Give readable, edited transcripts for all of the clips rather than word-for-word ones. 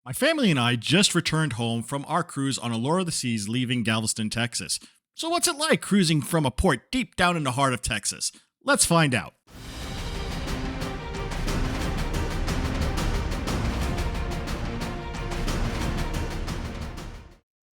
My family and I just returned home from our cruise on Allure of the Seas leaving Galveston, Texas. So, what's it like cruising from a port deep down in the heart of Texas? Let's find out.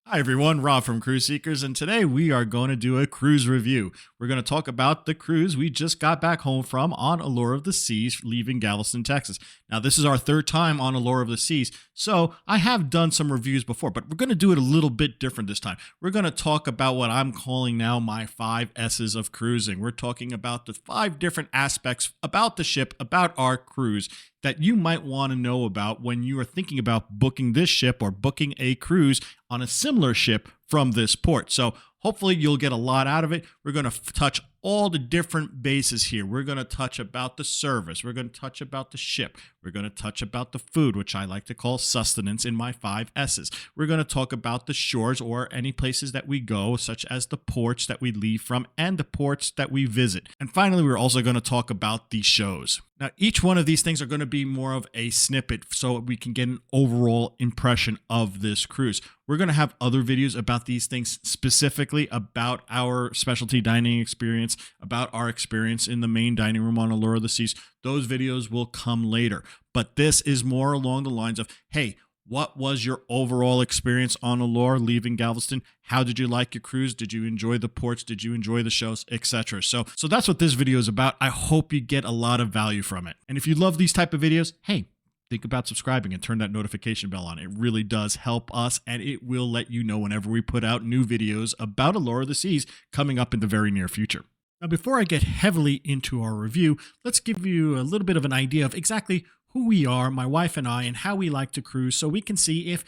Hi everyone, Rob from Cruise Seekers, and today we are going to do a cruise review. We're going to talk about the cruise we just got back home from on Allure of the Seas, leaving Galveston, Texas. Now, this is our third time on Allure of the Seas, so I have done some reviews before, but we're going to do it a little bit different this time. We're going to talk about what I'm calling now my 5 S's of cruising. We're talking about the 5 different aspects about the ship, about our cruise, that you might want to know about when you are thinking about booking this ship or booking a cruise on a similar ship from this port. So hopefully you'll get a lot out of it. We're going to touch all the different bases here. We're going to touch about the service. We're going to touch about the ship. We're going to touch about the food, which I like to call sustenance in my 5 S's. We're going to talk about the shores or any places that we go, such as the ports that we leave from and the ports that we visit. And finally, we're also going to talk about the shows. Now, each one of these things are going to be more of a snippet so we can get an overall impression of this cruise. We're going to have other videos about these things, specifically about our specialty dining experience, about our experience in the main dining room on Allure of the Seas. Those videos will come later. But this is more along the lines of, hey, what was your overall experience on Allure leaving Galveston? How did you like your cruise? Did you enjoy the ports? Did you enjoy the shows, etc.? So that's what this video is about. I hope you get a lot of value from it. And if you love these type of videos, hey, think about subscribing and turn that notification bell on. It really does help us, and it will let you know whenever we put out new videos about Allure of the Seas coming up in the very near future. Now, before I get heavily into our review, let's give you a little bit of an idea of exactly who we are, my wife and I, and how we like to cruise, so we can see if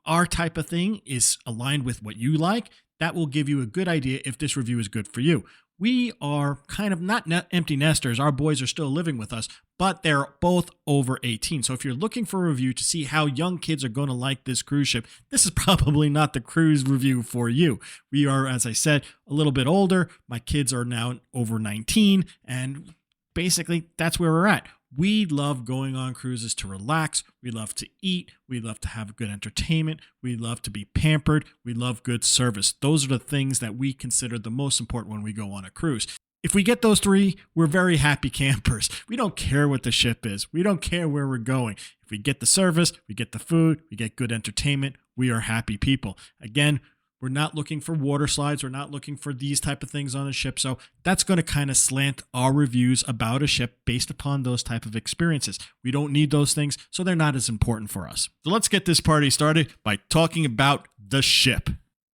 our type of thing is aligned with what you like. That will give you a good idea if this review is good for you. We are kind of not empty nesters. Our boys are still living with us, but they're both over 18. So if you're looking for a review to see how young kids are going to like this cruise ship, this is probably not the cruise review for you. We are, as I said, a little bit older. My kids are now over 19, and basically that's where we're at. We love going on cruises to relax. We love to eat. We love to have good entertainment. We love to be pampered. We love good service. Those are the things that we consider the most important when we go on a cruise. If we get those 3, we're very happy campers. We don't care what the ship is. We don't care where we're going. If we get the service, we get the food, we get good entertainment, we are happy people. Again, we're not looking for water slides. We're not looking for these type of things on a ship. So that's going to kind of slant our reviews about a ship based upon those type of experiences. We don't need those things, so they're not as important for us. So let's get this party started by talking about the ship.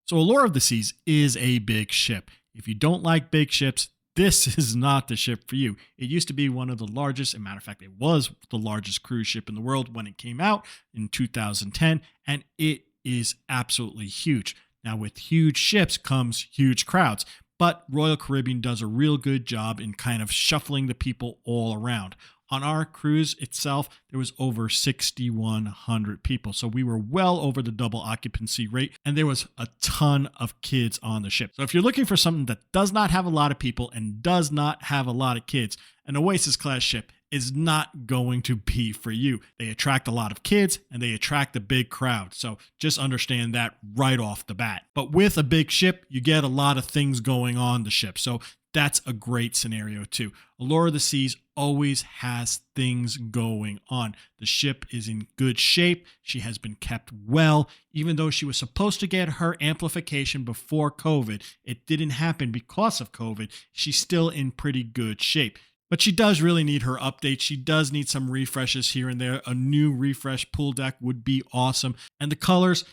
So Allure of the Seas is a big ship. If you don't like big ships, this is not the ship for you. It used to be one of the largest, as a matter of fact, it was the largest cruise ship in the world when it came out in 2010, and it is absolutely huge. Now, with huge ships comes huge crowds, but Royal Caribbean does a real good job in kind of shuffling the people all around. On our cruise itself, there was over 6,100 people, so we were well over the double occupancy rate, and there was a ton of kids on the ship. So if you're looking for something that does not have a lot of people and does not have a lot of kids, an Oasis class ship is not going to be for you. They attract a lot of kids and they attract a big crowd. So just understand that right off the bat. But with a big ship, you get a lot of things going on the ship. So that's a great scenario too. Allure of the Seas always has things going on. The ship is in good shape. She has been kept well. Even though she was supposed to get her amplification before COVID, it didn't happen because of COVID. She's still in pretty good shape. But she does really need her update. She does need some refreshes here and there. A new refresh pool deck would be awesome. And the colors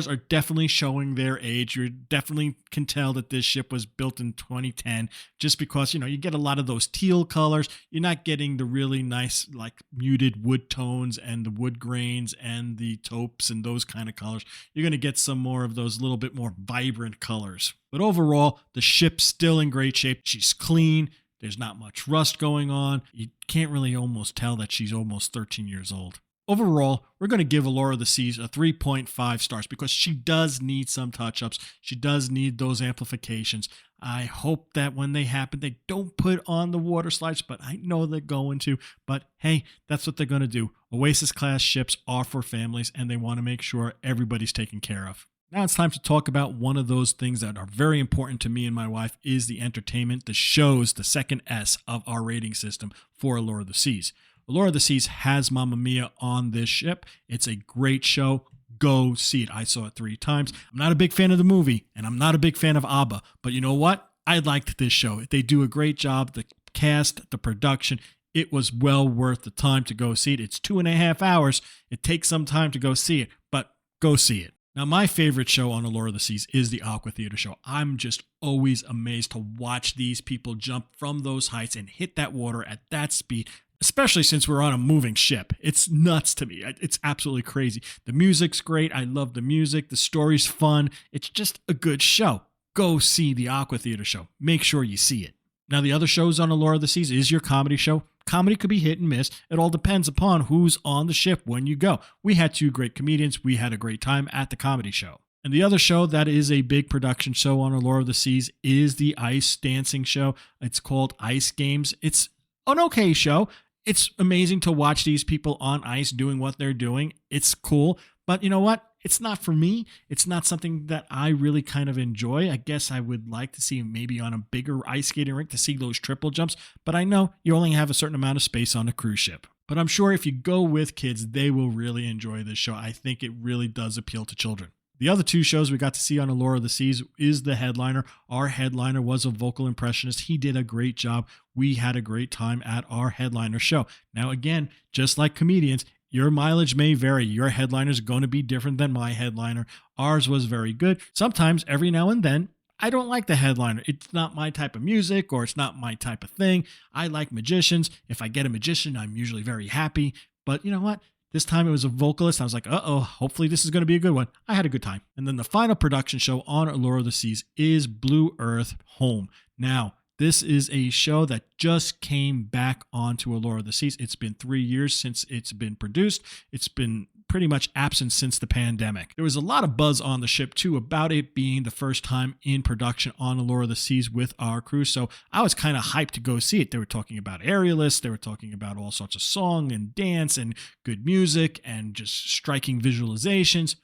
are definitely showing their age. You definitely can tell that this ship was built in 2010 just because, you get a lot of those teal colors. You're not getting the really nice, like muted wood tones and the wood grains and the taupes and those kind of colors. You're going to get some more of those little bit more vibrant colors. But overall, the ship's still in great shape. She's clean. There's not much rust going on. You can't really almost tell that she's almost 13 years old. Overall, we're going to give Allure of the Seas a 3.5 stars because she does need some touch ups. She does need those amplifications. I hope that when they happen, they don't put on the water slides, but I know they're going to. But hey, that's what they're going to do. Oasis class ships are for families, and they want to make sure everybody's taken care of. Now it's time to talk about one of those things that are very important to me and my wife is the entertainment, the shows, the second S of our rating system for Allure of the Seas. Allure of the Seas has Mamma Mia on this ship. It's a great show. Go see it. I saw it 3 times. I'm not a big fan of the movie, and I'm not a big fan of ABBA. But you know what? I liked this show. They do a great job. The cast, the production, it was well worth the time to go see it. It's 2.5 hours. It takes some time to go see it, but go see it. Now, my favorite show on Allure of the Seas is the Aqua Theater show. I'm just always amazed to watch these people jump from those heights and hit that water at that speed, especially since we're on a moving ship. It's nuts to me. It's absolutely crazy. The music's great. I love the music. The story's fun. It's just a good show. Go see the Aqua Theater show. Make sure you see it. Now, the other shows on Allure of the Seas is your comedy show. Comedy could be hit and miss. It all depends upon who's on the ship when you go. We had 2 great comedians. We had a great time at the comedy show. And the other show that is a big production show on Allure of the Seas is the ice dancing show. It's called Ice Games. It's an okay show. It's amazing to watch these people on ice doing what they're doing. It's cool. But you know what? It's not for me. It's not something that I really kind of enjoy. I guess I would like to see maybe on a bigger ice skating rink to see those triple jumps. But I know you only have a certain amount of space on a cruise ship. But I'm sure if you go with kids, they will really enjoy this show. I think it really does appeal to children. The other 2 shows we got to see on Allure of the Seas is the headliner. Our headliner was a vocal impressionist. He did a great job. We had a great time at our headliner show. Now, again, just like comedians, your mileage may vary. Your headliner is going to be different than my headliner. Ours was very good. Sometimes, every now and then, I don't like the headliner. It's not my type of music or it's not my type of thing. I like magicians. If I get a magician, I'm usually very happy. But you know what? This time it was a vocalist. I was like, uh-oh, hopefully this is going to be a good one. I had a good time. And then the final production show on Allure of the Seas is Blue Earth Home. Now, this is a show that just came back onto Allure of the Seas. It's been 3 years since it's been produced. It's been pretty much absent since the pandemic. There was a lot of buzz on the ship too about it being the first time in production on Allure of the Seas with our crew. So I was kind of hyped to go see it. They were talking about aerialists. They were talking about all sorts of song and dance and good music and just striking visualizations.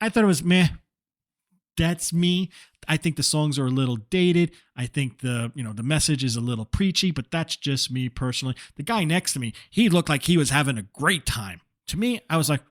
I thought it was meh. That's me. I think the songs are a little dated. I think the message is a little preachy, but that's just me personally. The guy next to me, he looked like he was having a great time. To me, I was like,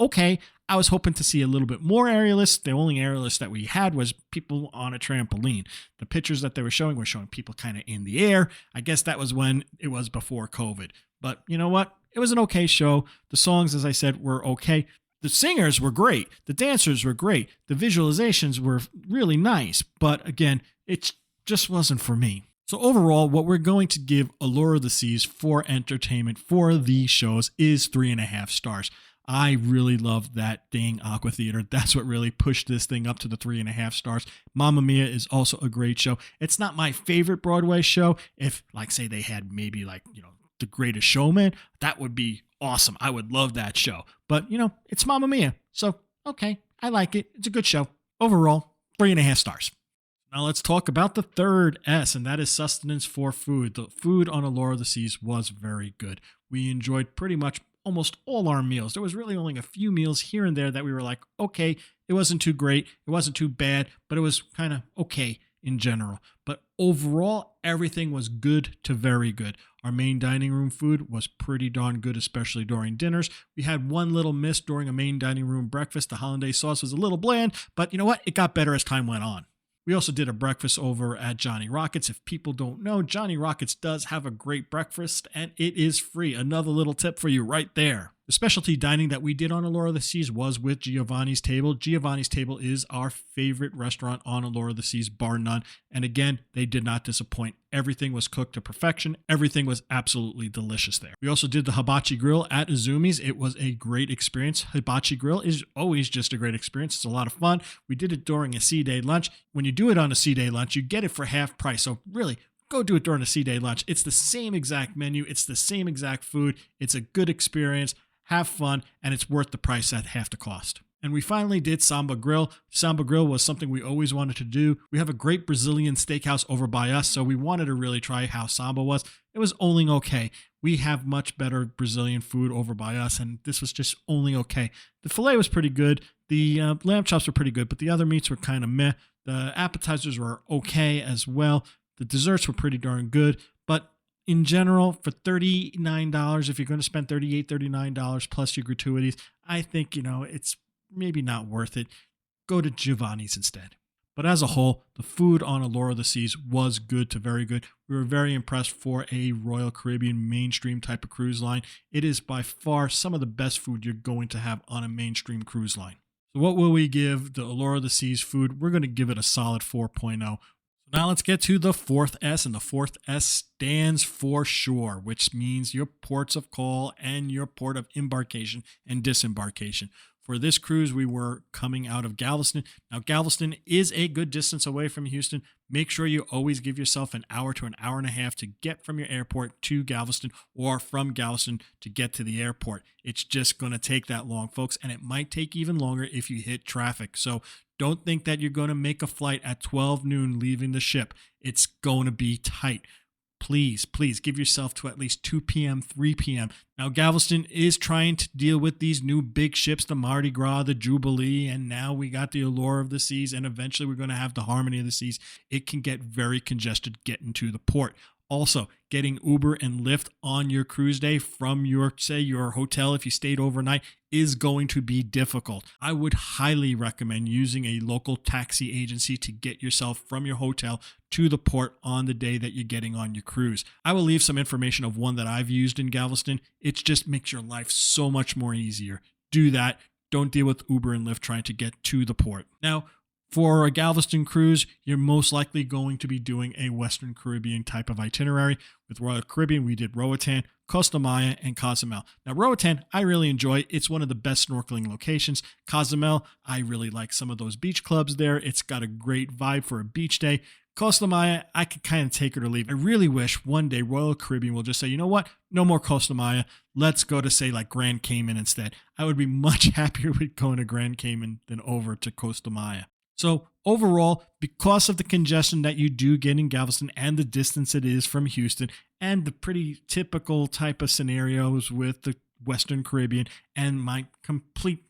okay, I was hoping to see a little bit more aerialists. The only aerialist that we had was people on a trampoline. The pictures that they were showing people kind of in the air. I guess that was when it was before COVID. But you know what? It was an okay show. The songs, as I said, were okay. The singers were great. The dancers were great. The visualizations were really nice. But again, it just wasn't for me. So overall, what we're going to give Allure of the Seas for entertainment for these shows is 3.5 stars. I really love that dang Aqua Theater. That's what really pushed this thing up to the 3.5 stars. Mamma Mia is also a great show. It's not my favorite Broadway show. If, like, say they had maybe The Greatest Showman, that would be awesome. I would love that show. But, it's Mamma Mia. So, okay, I like it. It's a good show. Overall, 3.5 stars. Now let's talk about the third S, and that is sustenance for food. The food on Allure of the Seas was very good. We enjoyed pretty much almost all our meals. There was really only a few meals here and there that we were like, okay, it wasn't too great, it wasn't too bad, but it was kind of okay in general. But overall, everything was good to very good. Our main dining room food was pretty darn good, especially during dinners. We had one little miss during a main dining room breakfast. The hollandaise sauce was a little bland, but you know what? It got better as time went on. We also did a breakfast over at Johnny Rockets. If people don't know, Johnny Rockets does have a great breakfast, and it is free. Another little tip for you right there. The specialty dining that we did on Allure of the Seas was with Giovanni's Table. Giovanni's Table is our favorite restaurant on Allure of the Seas, bar none. And again, they did not disappoint. Everything was cooked to perfection. Everything was absolutely delicious there. We also did the Hibachi Grill at Izumi's. It was a great experience. Hibachi Grill is always just a great experience. It's a lot of fun. We did it during a sea day lunch. When you do it on a sea day lunch, you get it for half price. So really, go do it during a sea day lunch. It's the same exact menu. It's the same exact food. It's a good experience. have fun, and it's worth the price at half the cost. And we finally did Samba Grill. Samba Grill was something we always wanted to do. We have a great Brazilian steakhouse over by us, so we wanted to really try how Samba was. It was only okay. We have much better Brazilian food over by us, and this was just only okay. The filet was pretty good. The lamb chops were pretty good, but the other meats were kind of meh. The appetizers were okay as well. The desserts were pretty darn good, but in general, for $39, if you're going to spend $38, $39 plus your gratuities, I think, it's maybe not worth it. Go to Giovanni's instead. But as a whole, the food on Allure of the Seas was good to very good. We were very impressed for a Royal Caribbean mainstream type of cruise line. It is by far some of the best food you're going to have on a mainstream cruise line. So what will we give the Allure of the Seas food? We're going to give it a solid 4.0. So now let's get to the fourth S, and the fourth S stands for shore, which means your ports of call and your port of embarkation and disembarkation. For this cruise, we were coming out of Galveston. Now, Galveston is a good distance away from Houston. Make sure you always give yourself an hour to an hour and a half to get from your airport to Galveston, or from Galveston to get to the airport. It's just going to take that long, folks, and it might take even longer if you hit traffic. So don't think that you're going to make a flight at 12 noon leaving the ship. It's going to be tight. Please give yourself to at least 2 p.m., 3 p.m. Now, Galveston is trying to deal with these new big ships, the Mardi Gras, the Jubilee, and now we got the Allure of the Seas, and eventually we're going to have the Harmony of the Seas. It can get very congested getting to the port. Also, getting Uber and Lyft on your cruise day from your hotel, if you stayed overnight, is going to be difficult. I would highly recommend using a local taxi agency to get yourself from your hotel to the port on the day that you're getting on your cruise. I will leave some information of one that I've used in Galveston. It just makes your life so much more easier. Do that. Don't deal with Uber and Lyft trying to get to the port. Now, for a Galveston cruise, you're most likely going to be doing a Western Caribbean type of itinerary. With Royal Caribbean, we did Roatan, Costa Maya, and Cozumel. Now, Roatan, I really enjoy. It's one of the best snorkeling locations. Cozumel, I really like some of those beach clubs there. It's got a great vibe for a beach day. Costa Maya, I could kind of take it or leave. I really wish one day Royal Caribbean will just say, you know what? No more Costa Maya. Let's go to, say, like Grand Cayman instead. I would be much happier with going to Grand Cayman than over to Costa Maya. So overall, because of the congestion that you do get in Galveston and the distance it is from Houston and the pretty typical type of scenarios with the Western Caribbean and my complete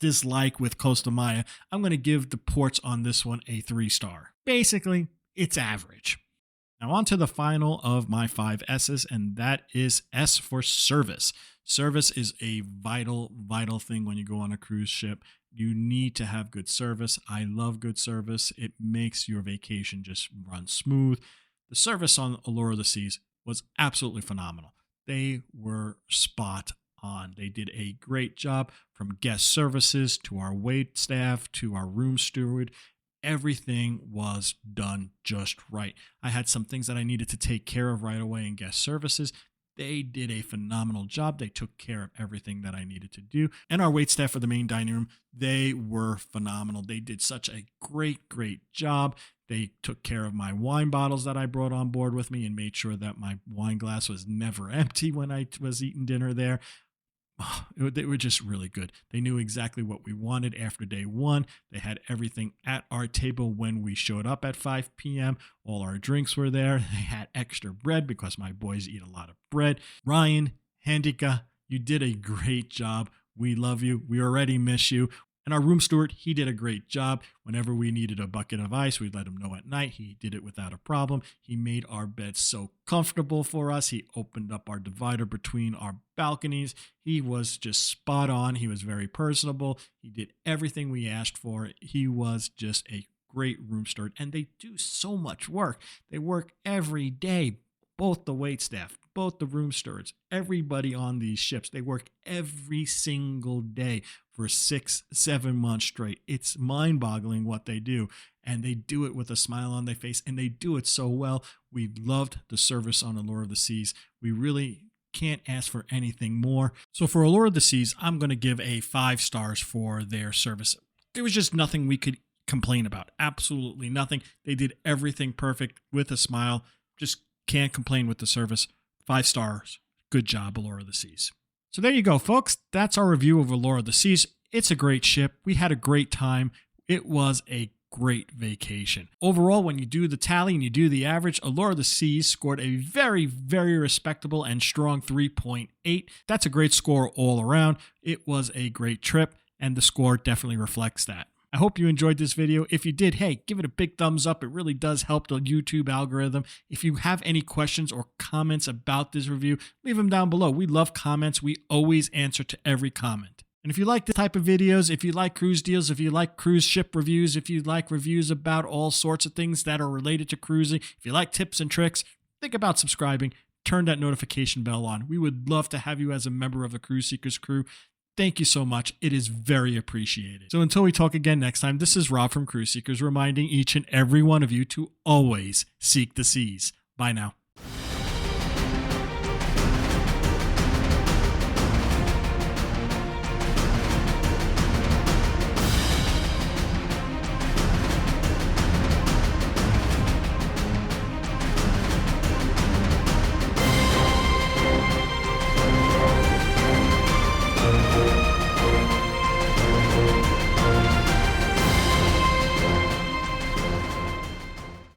dislike with Costa Maya, I'm going to give the ports on this one a 3-star. Basically, it's average. Now on to the final of my 5 S's, and that is S for service. Service is a vital thing when you go on a cruise ship. You need to have good service. I love good service. It makes your vacation just run smooth. The service on Allure of the Seas was absolutely phenomenal. They were spot on. They did a great job, from guest services to our wait staff to our room steward. Everything was done just right. I had some things that I needed to take care of right away in guest services. They did a phenomenal job. They took care of everything that I needed to do. And our wait staff for the main dining room, they were phenomenal. They did such a great job. They took care of my wine bottles that I brought on board with me and made sure that my wine glass was never empty when I was eating dinner there. They were just really good. They knew exactly what we wanted after day one. They had everything at our table when we showed up at 5 p.m. All our drinks were there. They had extra bread because my boys eat a lot of bread. Ryan, Handika, you did a great job. We love you. We already miss you. And our room steward, he did a great job. Whenever we needed a bucket of ice, we'd let him know at night. He did it without a problem. He made our bed so comfortable for us. He opened up our divider between our balconies. He was just spot on. He was very personable. He did everything we asked for. He was just a great room steward. And they do so much work. They work every day. Both the wait staff, both the room stewards, everybody on these ships, they work every single day for 6-7 months straight. It's mind-boggling what they do, and they do it with a smile on their face, and they do it so well. We loved the service on Allure of the Seas. We really can't ask for anything more. So for Allure of the Seas, I'm going to give a 5 stars for their service. There was just nothing we could complain about. Absolutely nothing. They did everything perfect with a smile. Just can't complain with the service. 5 stars. Good job, Allure of the Seas. So there you go, folks. That's our review of Allure of the Seas. It's a great ship. We had a great time. It was a great vacation. Overall, when you do the tally and you do the average, Allure of the Seas scored a very, very respectable and strong 3.8. That's a great score all around. It was a great trip, and the score definitely reflects that. I hope you enjoyed this video. If you did, hey, give it a big thumbs up. It really does help the YouTube algorithm. If you have any questions or comments about this review, leave them down below. We love comments. We always answer to every comment. And if you like this type of videos, if you like cruise deals, if you like cruise ship reviews, if you like reviews about all sorts of things that are related to cruising, if you like tips and tricks, think about subscribing. Turn that notification bell on. We would love to have you as a member of the Cruise Seekers crew. Thank you so much. It is very appreciated. So until we talk again next time, this is Rob from Cruise Seekers reminding each and every one of you to always seek the seas. Bye now.